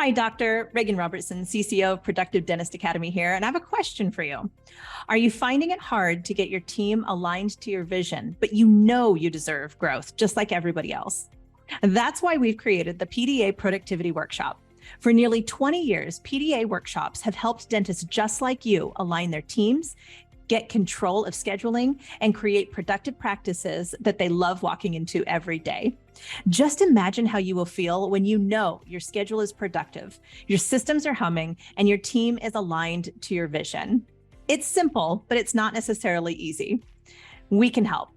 Hi, Dr. Reagan Robertson, CCO of Productive Dentist Academy here, and I have a question for you. Are you finding it hard to get your team aligned to your vision, but you know you deserve growth just like everybody else? That's why we've created the PDA Productivity Workshop. For nearly 20 years, PDA workshops have helped dentists just like you align their teams, get control of scheduling, and create productive practices that they love walking into every day. Just imagine how you will feel when you know your schedule is productive, your systems are humming, and your team is aligned to your vision. It's simple, but it's not necessarily easy. We can help.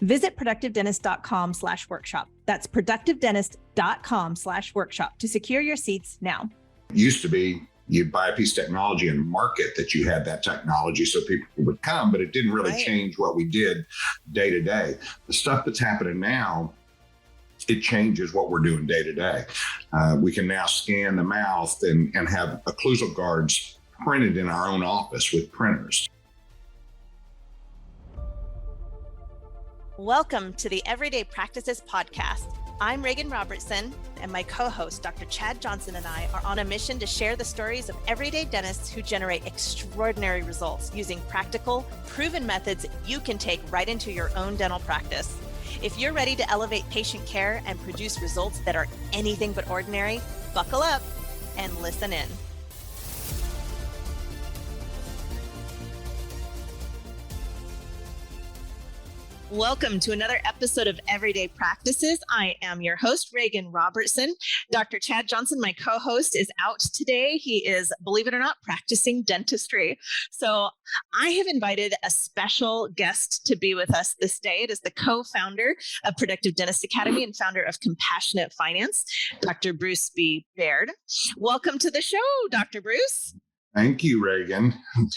Visit productivedentist.com/workshop. That's productivedentist.com/workshop to secure your seats now. Used to be you'd buy a piece of technology and market that you had that technology so people would come, but it didn't really change what we did day to day. The stuff that's happening now, it changes what we're doing day to day. We can now scan the mouth and have occlusal guards printed in our own office with printers. Welcome to the Everyday Practices Podcast. I'm Reagan Robertson, and my co-host, Dr. Chad Johnson, and I are on a mission to share the stories of everyday dentists who generate extraordinary results using practical, proven methods you can take right into your own dental practice. If you're ready to elevate patient care and produce results that are anything but ordinary, buckle up and listen in. Welcome to another episode of Everyday Practices. I am your host, Reagan Robertson. Dr. Chad Johnson, my co-host, is out today. He is, believe it or not, practicing dentistry. So I have invited a special guest to be with us this day. It is the co-founder of Productive Dentist Academy and founder of Compassionate Finance, Dr. Bruce B. Baird. Welcome to the show, Dr. Bruce. Thank you, Reagan.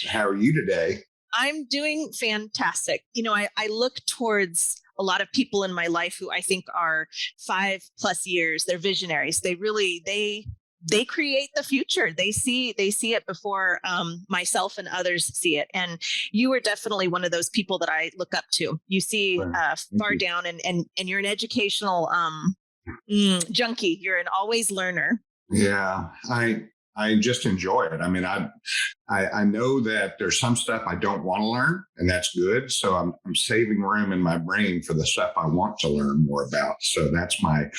How are you today? I'm doing fantastic. You know, I look towards a lot of people in my life who I think are 5+ years. They're visionaries. They really, they create the future. They see it before myself and others see it. And you are definitely one of those people that I look up to. You see far down, and you're an educational junkie. You're an always learner. Yeah, I just enjoy it. I mean, I know that there's some stuff I don't want to learn, and that's good. So I'm saving room in my brain for the stuff I want to learn more about. So that's my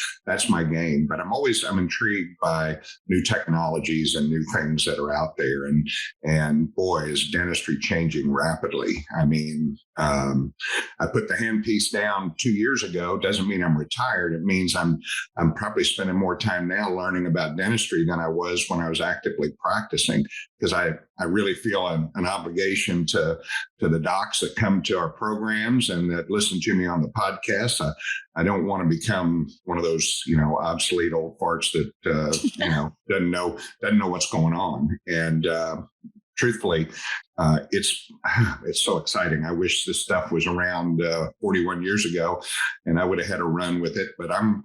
game. But I'm intrigued by new technologies and new things that are out there. And boy, is dentistry changing rapidly. I mean, I put the handpiece down 2 years ago. Doesn't mean I'm retired. It means I'm probably spending more time now learning about dentistry than I was when I was actively practicing, because I really feel an obligation to the docs that come to our programs and that listen to me on the podcast. I don't want to become one of those, obsolete old farts that, doesn't know what's going on. And truthfully, it's so exciting. I wish this stuff was around 41 years ago, and I would have had a run with it. But I've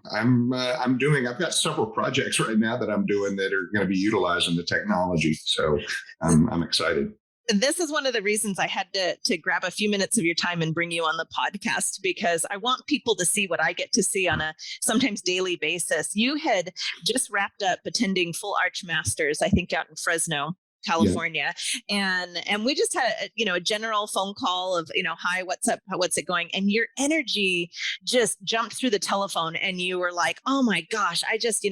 got several projects right now that I'm doing that are going to be utilizing the technology. So I'm excited. This is one of the reasons I had to grab a few minutes of your time and bring you on the podcast, because I want people to see what I get to see on a sometimes daily basis. You had just wrapped up attending Full Arch Masters, I think out in Fresno, California. Yeah. And we just had a general phone call of, hi, what's up? What's it going? And your energy just jumped through the telephone, and you were like, oh my gosh, I just,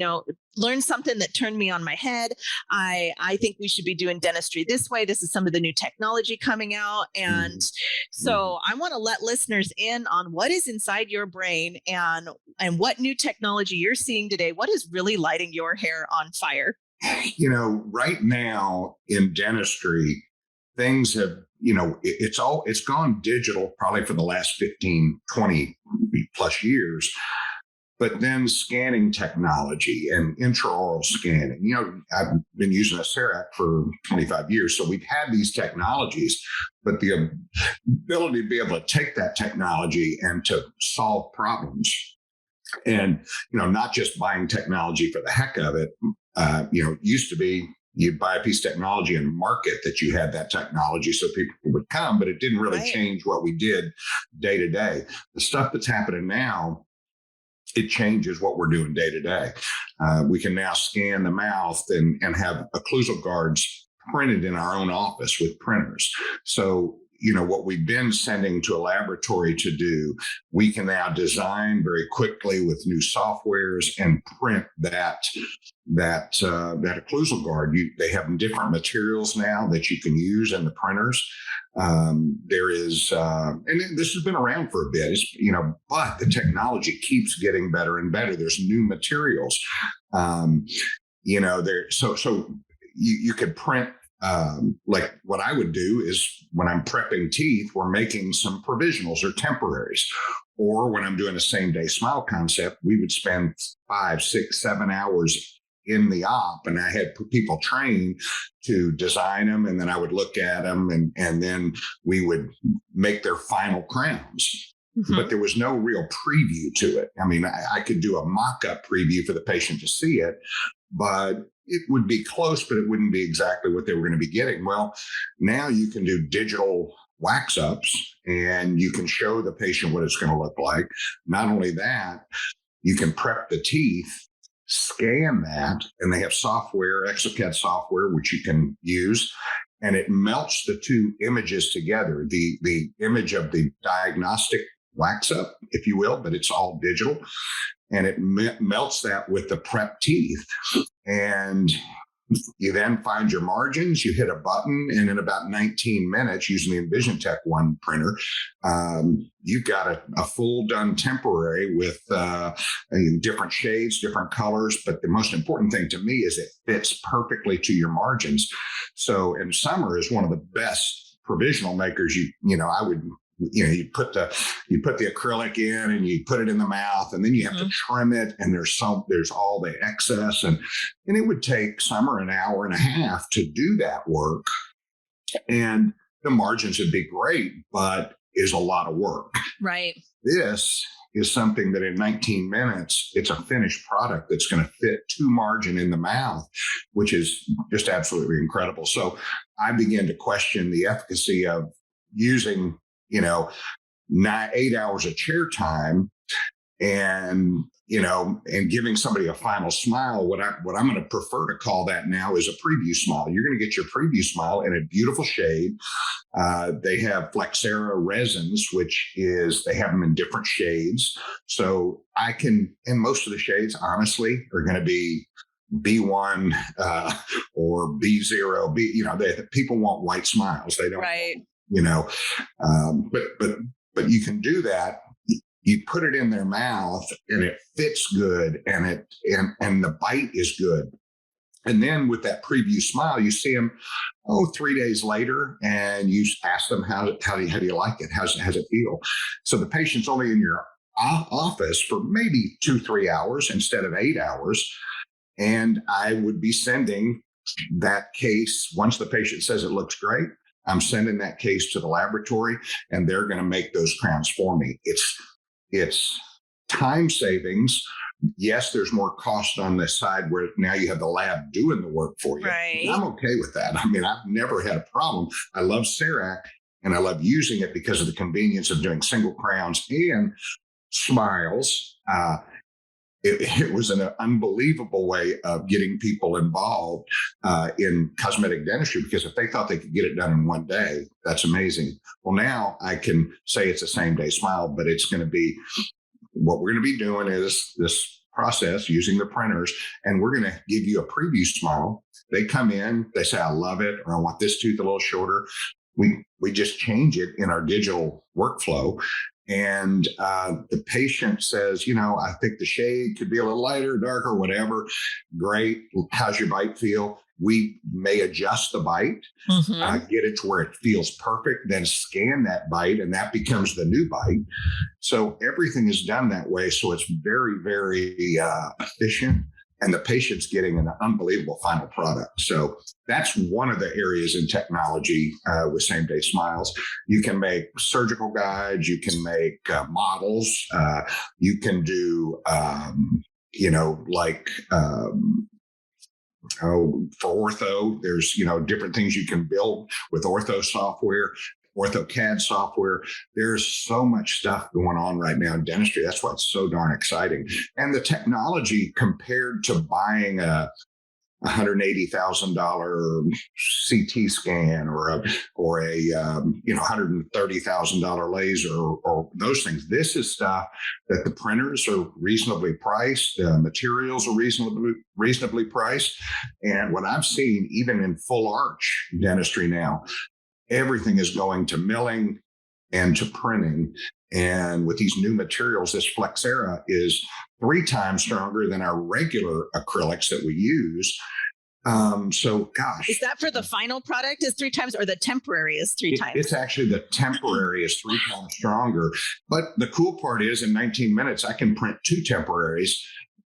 learned something that turned me on my head. I think we should be doing dentistry this way. This is some of the new technology coming out. And so I want to let listeners in on what is inside your brain and what new technology you're seeing today. What is really lighting your hair on fire? Right now in dentistry, things have, it's gone digital probably for the last 15, 20 plus years. But then scanning technology and intraoral scanning, I've been using a CEREC for 25 years. So we've had these technologies, but the ability to be able to take that technology and to solve problems, and, not just buying technology for the heck of it. Used to be you'd buy a piece of technology and market that you had that technology so people would come, but it didn't really change what we did day to day. The stuff that's happening now, it changes what we're doing day to day. We can now scan the mouth and have occlusal guards printed in our own office with printers. So, what we've been sending to a laboratory to do, we can now design very quickly with new softwares and print that occlusal guard. They have different materials now that you can use in the printers. There is, and this has been around for a bit, but the technology keeps getting better and better. There's new materials. So you could print. Like what I would do is when I'm prepping teeth, we're making some provisionals or temporaries. Or when I'm doing a same day smile concept, we would spend 5, 6, 7 hours in the op, and I had people trained to design them, and then I would look at them, and then we would make their final crowns. Mm-hmm. But there was no real preview to it. I mean, I could do a mock-up preview for the patient to see it, but it would be close, but it wouldn't be exactly what they were going to be getting. Well, now you can do digital wax ups and you can show the patient what it's going to look like. Not only that, you can prep the teeth, scan that, and they have software, exocad software, which you can use, and it melts the two images together. The image of the diagnostic wax up, if you will, but it's all digital. And it melts that with the prep teeth. And you then find your margins, you hit a button, and in about 19 minutes, using the Envision Tech One printer, you've got a full done temporary with different shades, different colors. But the most important thing to me is it fits perfectly to your margins. So, and Summer is one of the best provisional makers. I would. You put the acrylic in and you put it in the mouth, and then you have to trim it, and there's all the excess, and it would take Summer an hour and a half to do that work, and the margins would be great, but is a lot of work. Right. This is something that in 19 minutes, it's a finished product that's going to fit to margin in the mouth, which is just absolutely incredible. So I began to question the efficacy of using 8 hours of chair time and giving somebody a final smile. What I'm going to prefer to call that now is a preview smile. You're going to get your preview smile in a beautiful shade. They have Flexera resins, which is, they have them in different shades. So and most of the shades, honestly, are going to be B1 or B0. People want white smiles. They don't. Right. But you can do that. You put it in their mouth and it fits good, and the bite is good. And then with that preview smile, you see them 3 days later, and you ask them how do you like it? How's it feel? So the patient's only in your office for maybe 2-3 hours instead of 8 hours, and I would be sending that case once the patient says it looks great. I'm sending that case to the laboratory, and they're going to make those crowns for me. It's time savings. Yes, there's more cost on this side where now you have the lab doing the work for you. Right. I'm okay with that. I mean, I've never had a problem. I love CEREC, and I love using it because of the convenience of doing single crowns and smiles. It was an unbelievable way of getting people involved in cosmetic dentistry, because if they thought they could get it done in one day, that's amazing. Well, now I can say it's a same day smile, but it's going to be, what we're going to be doing is this process using the printers, and we're going to give you a preview smile. They come in, they say, I love it, or I want this tooth a little shorter. We just change it in our digital workflow. And the patient says, I think the shade could be a little lighter, darker, whatever. Great. How's your bite feel? We may adjust the bite, get it to where it feels perfect, then scan that bite, and that becomes the new bite. So everything is done that way. So it's very, very efficient, and the patient's getting an unbelievable final product. So that's one of the areas in technology with same day smiles. You can make surgical guides, you can make models, you can do, for ortho, there's, different things you can build with ortho software. OrthoCAD software. There's so much stuff going on right now in dentistry. That's why it's so darn exciting. And the technology compared to buying a $180,000 CT scan or a $130,000 laser or those things. This is stuff that the printers are reasonably priced, materials are reasonably priced, and what I've seen even in full arch dentistry now, everything is going to milling and to printing. And with these new materials, this Flexera is 3 times stronger than our regular acrylics that we use. So, gosh. Is that for the final product is 3 times, or the temporary is 3 times? It's actually the temporary is 3 times stronger. But the cool part is in 19 minutes, I can print 2 temporaries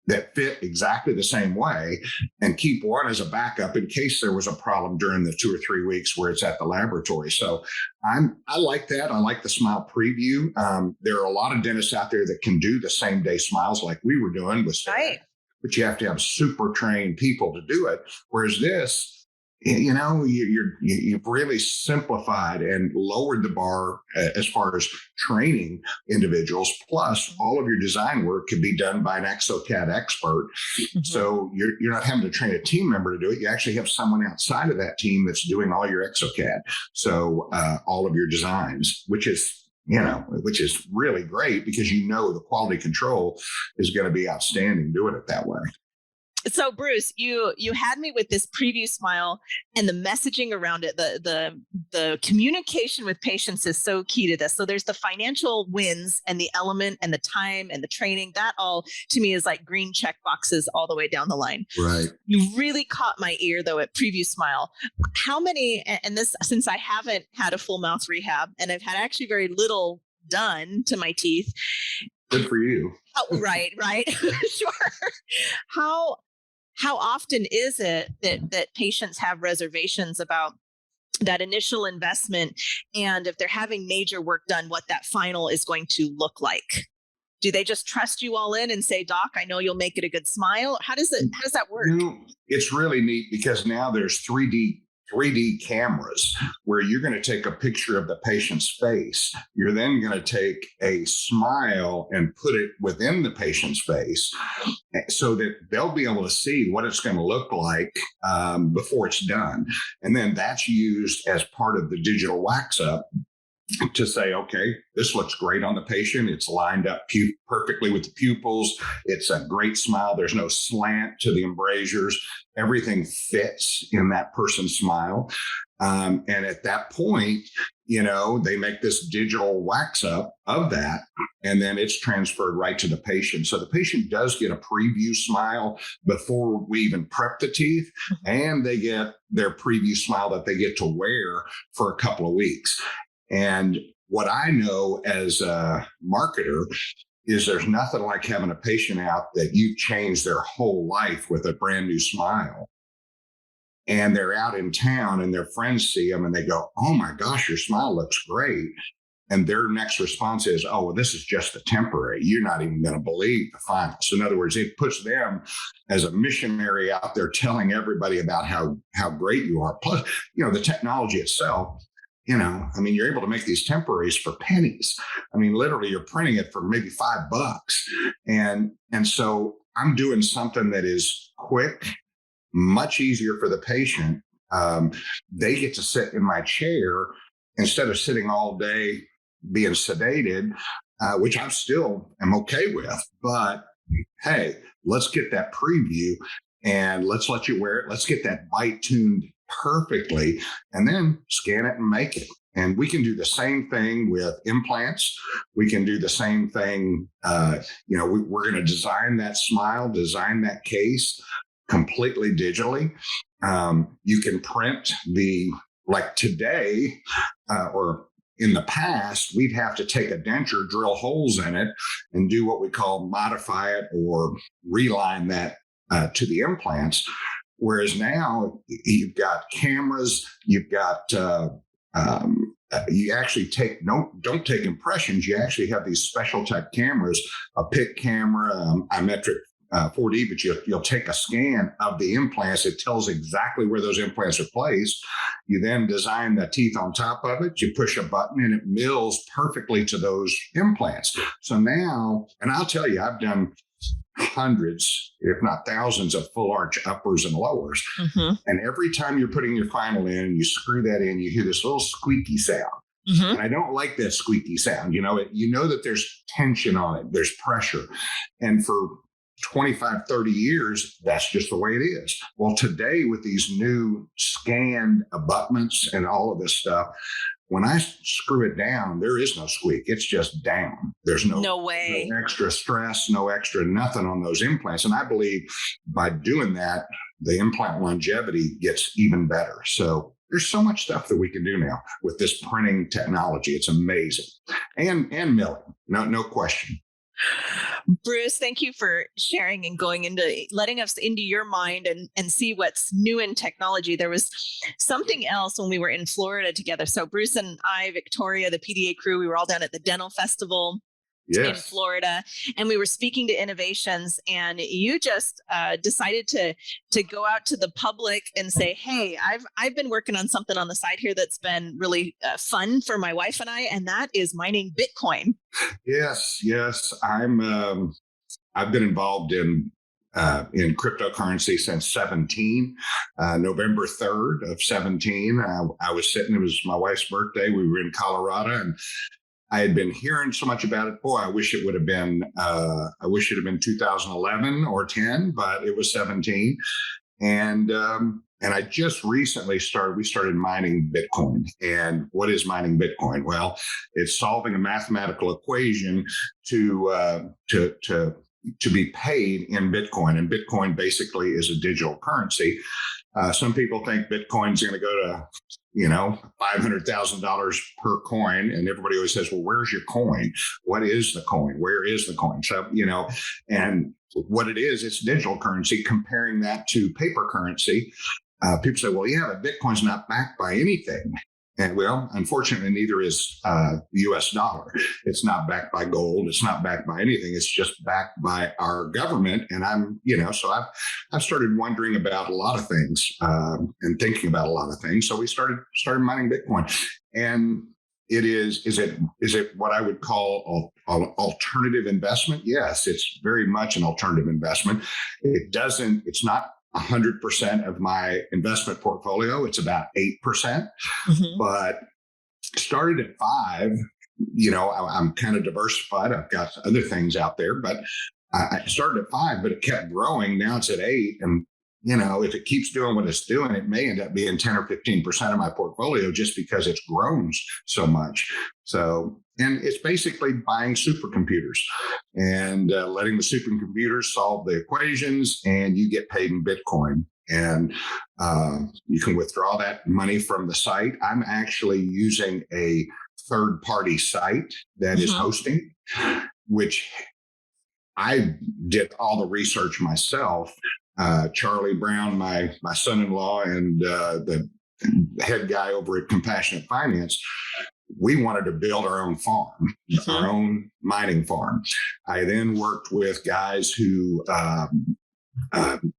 that fit exactly the same way and keep one as a backup in case there was a problem during the 2 or 3 weeks where it's at the laboratory. So I like that. I like the smile preview. There are a lot of dentists out there that can do the same day smiles like we were doing with Sarah, right. But you have to have super trained people to do it. Whereas this, you've really simplified and lowered the bar as far as training individuals. Plus, all of your design work can be done by an exocad expert. Mm-hmm. So you're not having to train a team member to do it. You actually have someone outside of that team that's doing all your exocad. So all of your designs, which is really great because the quality control is going to be outstanding doing it that way. So Bruce, you had me with this preview smile and the messaging around it. The communication with patients is so key to this. So there's the financial wins and the element and the time and the training. That all to me is like green check boxes all the way down the line. Right. You really caught my ear though at preview smile. How many, and this, since I haven't had a full mouth rehab and I've had actually very little done to my teeth. Good for you. Oh, right. Sure. How often is it that patients have reservations about that initial investment, and if they're having major work done, what that final is going to look like? Do they just trust you all in and say, "Doc, I know you'll make it a good smile"? How does that work? It's really neat because now there's 3D cameras where you're going to take a picture of the patient's face. You're then going to take a smile and put it within the patient's face so that they'll be able to see what it's going to look like before it's done. And then that's used as part of the digital wax up to say, okay, this looks great on the patient. It's lined up perfectly with the pupils. It's a great smile. There's no slant to the embrasures. Everything fits in that person's smile. And at that point, they make this digital wax up of that, and then it's transferred right to the patient. So the patient does get a preview smile before we even prep the teeth, and they get their preview smile that they get to wear for a couple of weeks. And what I know as a marketer is there's nothing like having a patient out that you've changed their whole life with a brand new smile. And they're out in town and their friends see them and they go, "Oh my gosh, your smile looks great." And their next response is, "Oh, well, this is just a temporary. You're not even going to believe the final." So in other words, it puts them as a missionary out there telling everybody about how great you are. Plus, the technology itself, you're able to make these temporaries for pennies. Literally you're printing it for maybe $5. And so I'm doing something that is quick, much easier for the patient. They get to sit in my chair instead of sitting all day being sedated, which I still am okay with. But hey, let's get that preview and let's let you wear it. Let's get that bite tuned perfectly and then scan it and make it. And we can do the same thing with implants. We can do the same thing. We're going to design that smile, design that case completely digitally. You can print like today, or in the past, we'd have to take a denture, drill holes in it, and do what we call modify it or reline that to the implants. Whereas now you've got cameras, you've got you actually don't take impressions. You actually have these special type cameras, a PIC camera, imetric 4D, but you'll take a scan of the implants. It tells exactly where those implants are placed. You then design the teeth on top of it. You push a button and it mills perfectly to those implants. So now, and I'll tell you, I've done hundreds, if not thousands, of full arch uppers and lowers. Mm-hmm. And every time you're putting your final in and you screw that in, you hear this little squeaky sound. Mm-hmm. And I don't like that squeaky sound. You know that there's tension on it, there's pressure. And for 25, 30 years, that's just the way it is. Well, today with these new scanned abutments and all of this stuff, when I screw it down, there is no squeak. It's just down. There's no way. No extra stress, no extra nothing on those implants. And I believe by doing that, the implant longevity gets even better. So there's so much stuff that we can do now with this printing technology. It's amazing. And milling, no question. Bruce, thank you for sharing and letting us into your mind and see what's new in technology. There was something else when we were in Florida together. So Bruce and I, Victoria, the PDA crew, we were all down at the dental festival. Yes. In Florida, and we were speaking to innovations, and you just decided to go out to the public and say, "Hey, I've been working on something on the side here that's been really fun for my wife and I, and that is mining Bitcoin." Yes, I've been involved in cryptocurrency since 17, November 3rd of 17. I was sitting, it was my wife's birthday. We were in Colorado, and I had been hearing so much about it. Boy, I wish it would have been, 2011 or 10, but it was 17. And I just recently we started mining Bitcoin. And what is mining Bitcoin? Well, it's solving a mathematical equation to be paid in Bitcoin. And Bitcoin basically is a digital currency. Some people think Bitcoin's going to go to, $500,000 per coin. And everybody always says, well, where's your coin? What is the coin? Where is the coin? So, and what it is, it's digital currency. Comparing that to paper currency, people say, well, yeah, but Bitcoin's not backed by anything. And well, unfortunately, neither is the US dollar. It's not backed by gold. It's not backed by anything. It's just backed by our government. And so I've started wondering about a lot of things and thinking about a lot of things. So we started mining Bitcoin. And is it what I would call alternative investment? Yes, it's very much an alternative investment. It's not 100% of my investment portfolio. It's about 8%, mm-hmm. But started at 5. I'm kind of diversified. I've got other things out there, but I started at 5, but it kept growing. Now it's at 8. And, if it keeps doing what it's doing, it may end up being 10 or 15% of my portfolio just because it's grown so much. So, and it's basically buying supercomputers and letting the supercomputers solve the equations, and you get paid in Bitcoin. And you can withdraw that money from the site. I'm actually using a third-party site that is hosting, which I did all the research myself. Charlie Brown, my son-in-law, and the head guy over at Compassionate Finance, we wanted to build our own farm, our own mining farm. I then worked with guys who,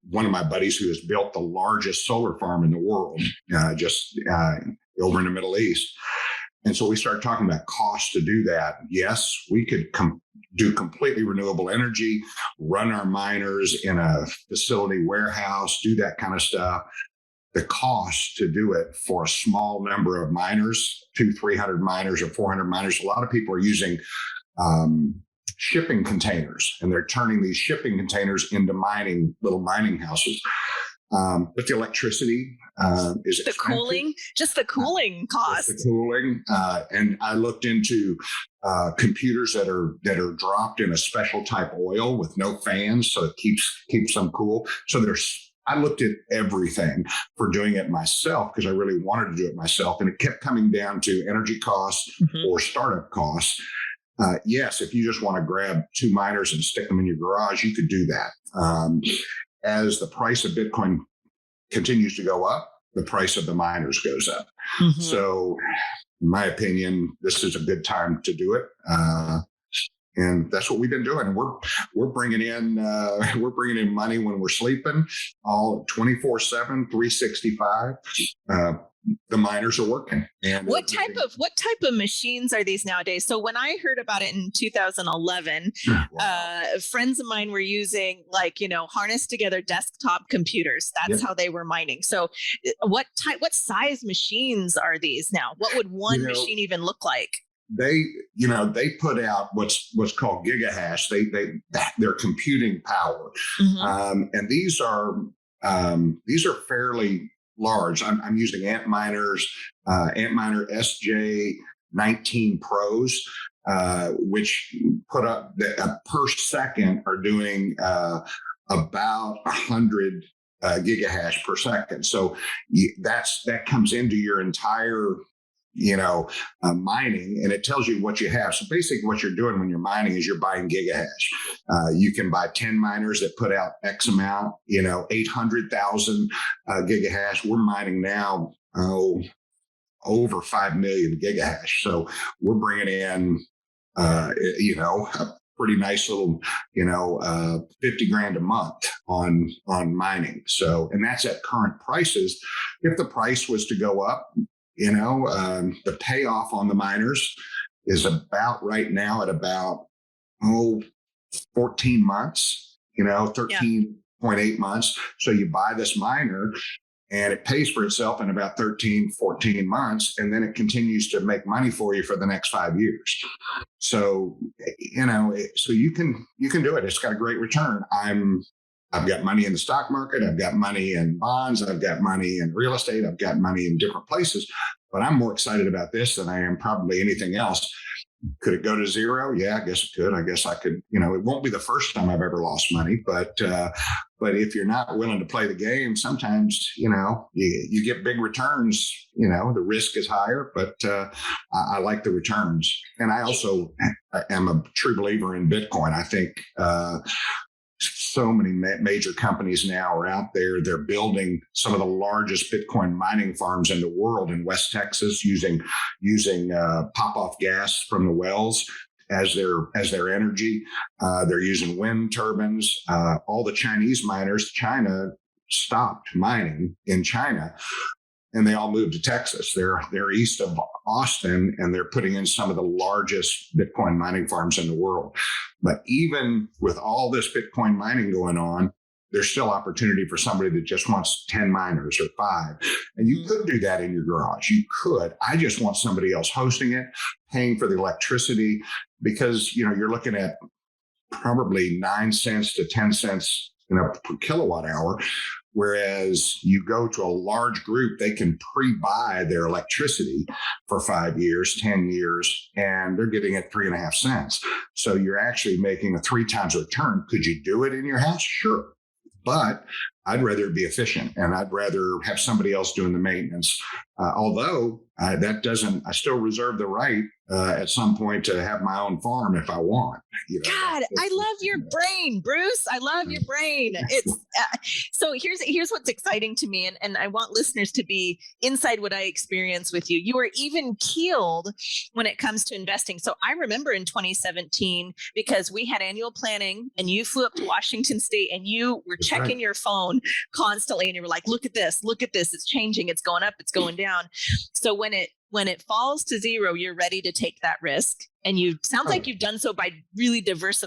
one of my buddies who has built the largest solar farm in the world, over in the Middle East. And so we started talking about costs to do that. Yes, we could do completely renewable energy, run our miners in a facility warehouse, do that kind of stuff. The cost to do it for a small number of miners, 200-300 miners or 400 miners. A lot of people are using shipping containers, and they're turning these shipping containers into little mining houses. But the electricity is the cooling, just the cooling cost. The cooling, and I looked into computers that are dropped in a special type oil with no fans, so it keeps them cool. So I looked at everything for doing it myself because I really wanted to do it myself, and it kept coming down to energy costs or startup costs. Yes, if you just want to grab 2 miners and stick them in your garage, you could do that. As the price of Bitcoin continues to go up, the price of the miners goes up. Mm-hmm. So in my opinion, this is a good time to do it. And that's what we've been doing. And we're bringing in money when we're sleeping, all 24/7, 365. The miners are working. And what type of machines are these nowadays? So when I heard about it in 2011, friends of mine were using harnessed together desktop computers. That's how they were mining. So what size machines are these now? What would one machine even look like? They put out what's called gigahash. They're computing power, and these are fairly large. I'm using Antminer SJ19 Pros, which put up per second are doing about 100 gigahash per second. So that comes into your entire mining, and it tells you what you have. So basically what you're doing when you're mining is you're buying gigahash. You can buy 10 miners that put out X amount, 800,000 gigahash. We're mining now, over 5 million gigahash. So we're bringing in, a pretty nice little, 50 grand a month on mining. So, and that's at current prices. If the price was to go up, the payoff on the miners is about right now at about 14 months, 13.8 months. So you buy this miner and it pays for itself in about 13, 14 months, and then it continues to make money for you for the next 5 years. So, so you can do it. It's got a great return. I've got money in the stock market. I've got money in bonds. I've got money in real estate. I've got money in different places, but I'm more excited about this than I am probably anything else. Could it go to zero? Yeah, I guess it could. I guess I could, it won't be the first time I've ever lost money, but if you're not willing to play the game, sometimes, you get big returns, the risk is higher, but I like the returns. And I also am a true believer in Bitcoin. I think, so many major companies now are out there. They're building some of the largest Bitcoin mining farms in the world in West Texas, using pop-off gas from the wells as their energy. They're using wind turbines. All the Chinese miners, China stopped mining in China, and they all moved to Texas. They're east of Austin, and they're putting in some of the largest Bitcoin mining farms in the world. But even with all this Bitcoin mining going on, there's still opportunity for somebody that just wants 10 miners or 5. And you could do that in your garage. You could. I just want somebody else hosting it, paying for the electricity, because, you're looking at probably 9 cents to 10 cents per kilowatt hour. Whereas you go to a large group, they can pre-buy their electricity for 5 years, 10 years, and they're getting it 3.5 cents. So you're actually making a 3 times return. Could you do it in your house? Sure. But I'd rather be efficient, and I'd rather have somebody else doing the maintenance. Although I still reserve the right at some point to have my own farm if I want. God, I love your brain, Bruce. I love your brain. It's so here's what's exciting to me, and I want listeners to be inside what I experienced with you. You were even keeled when it comes to investing. So I remember in 2017, because we had annual planning, and you flew up to Washington State, and you were checking your phone constantly, and you were like, look at this, it's changing, it's going up, it's going down. So when it falls to zero, you're ready to take that risk. And you sounds like you've done so by really